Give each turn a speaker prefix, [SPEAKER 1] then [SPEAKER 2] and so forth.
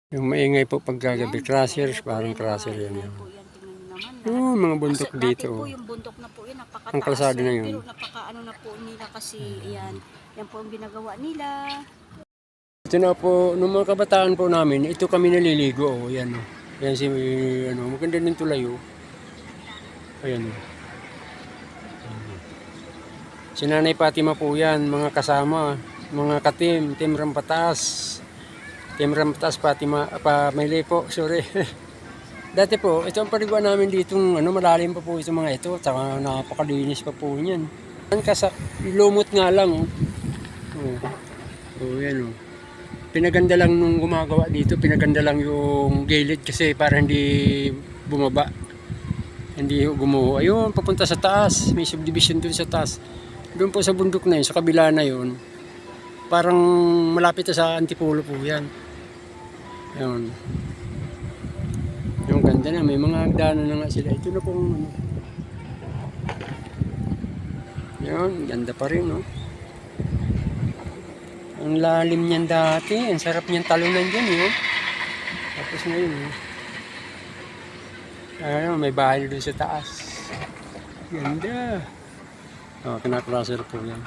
[SPEAKER 1] Yung maingay po pagkagabi, crushers, parang crusher yan. Oo, mga bundok dito.
[SPEAKER 2] Dati po yung bundok na po yun, napakataas.
[SPEAKER 1] Ang kalsada na yun.
[SPEAKER 2] Pero napakaano na po nila kasi, ayan, yan po ang ginagawa nila.
[SPEAKER 1] Ito na po, nung mga kabataan po namin, ito kami naliligo. Oh, yan o. Yan si, maganda din tulay o. Ayan o. Si Nanay Fatima po yan, mga kasama, mga katim, Team Rampatas. Team Rampatas, Fatima, Maylay po, sorry. Dati po, ito ang paliguan namin dito, malalim pa po itong mga ito, at saka napakalinis pa po niyan. Lumot nga lang, yan Pinaganda lang nung gumagawa dito, pinaganda lang yung gilid kasi para hindi bumaba. Hindi gumuho. Ayun, papunta sa taas, may subdivision dun sa taas. Doon po sa bundok na yun, sa kabila na yun, parang malapit sa Antipolo po yan. Ayun. Yung ganda na, may mga hagdanan na nga sila. Ito na pong yun, ganda pa rin, no? Ang lalim niyan dati, ang sarap niyan talunan dyan, yun. Tapos ngayon, may bahay doon sa taas. Ganda. Kinaklaser po yan.